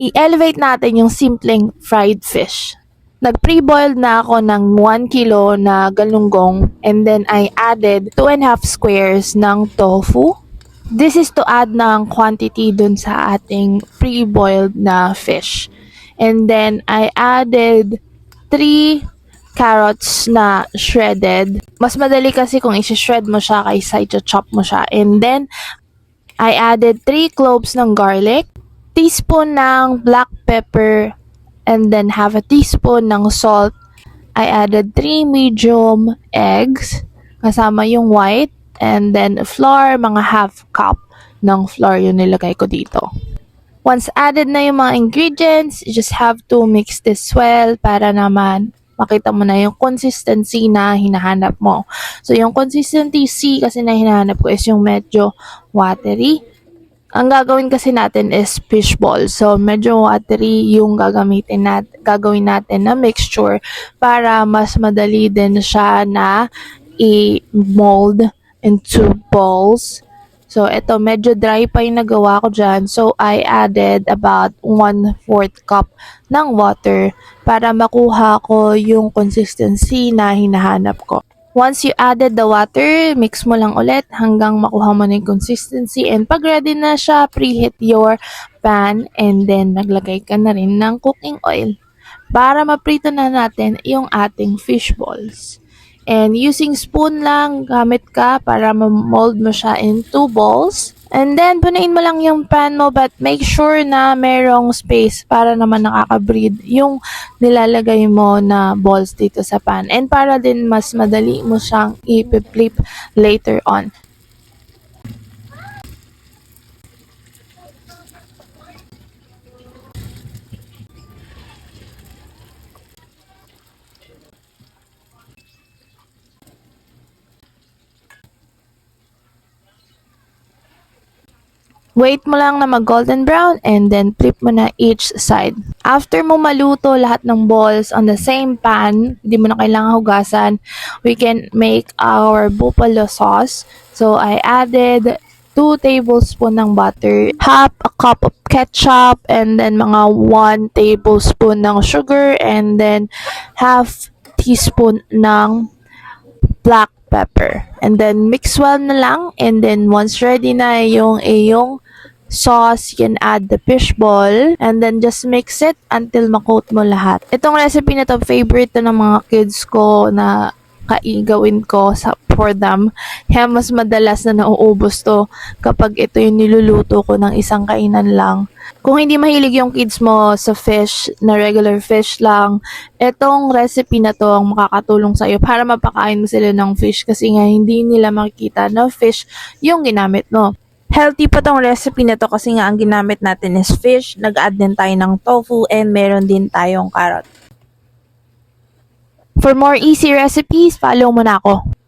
I-elevate natin yung simpleng fried fish. Nag-pre-boiled na ako ng 1 kilo na galunggong and then I added 2.5 squares ng tofu. This is to add ng quantity dun sa ating pre-boiled na fish. And then I added 3 carrots na shredded. Mas madali kasi kung i-shred mo siya kaysa i-chop mo siya. And then I added 3 cloves ng garlic, teaspoon ng black pepper, and then half a teaspoon ng salt. I added 3 medium eggs, kasama yung white, and then flour, mga half cup ng flour yung nilagay ko dito. Once added na yung mga ingredients, you just have to mix this well para naman makita mo na yung consistency na hinahanap mo. So, yung consistency kasi na hinahanap ko is yung medyo watery. Ang gagawin kasi natin is fish ball. So, medyo watery yung gagawin natin na mixture para mas madali din siya na i-mold into balls. So, ito, medyo dry pa yung nagawa ko dyan. So, I added about 1/4 cup ng water para makuha ko yung consistency na hinahanap ko. Once you added the water, mix mo lang ulit hanggang makuha mo na yung consistency. And pag ready na siya, preheat your pan and then maglagay ka na rin ng cooking oil para maprito na natin yung ating fish balls. And using spoon lang, gamit ka para ma-mold mo siya into balls. And then, punuin mo lang yung pan mo but make sure na merong space para naman nakaka-breathe yung nilalagay mo na balls dito sa pan. And para din mas madali mo siyang i-flip later on. Wait mo lang na mag-golden brown and then flip mo na each side. After mo maluto lahat ng balls on the same pan, hindi mo na kailangan hugasan, we can make our buffalo sauce. So, I added 2 tablespoon ng butter, half a cup of ketchup, and then mga 1 tablespoon ng sugar, and then half teaspoon ng black pepper. And then, mix well na lang. And then, once ready na yung sauce, you can add the fish ball. And then, just mix it until makoat mo lahat. Itong recipe na to, favorite to ng mga kids ko na gawin ko for them. Kaya mas madalas na nauubos to kapag ito yung niluluto ko ng isang kainan lang. Kung hindi mahilig yung kids mo sa fish, na regular fish lang, itong recipe na to ang makakatulong sa'yo para mapakain mo sila ng fish kasi nga hindi nila makikita na fish yung ginamit mo. Healthy pa tong recipe na to kasi nga ang ginamit natin is fish, nag-add din tayo ng tofu, and meron din tayong carrot. For more easy recipes, follow mo na ako.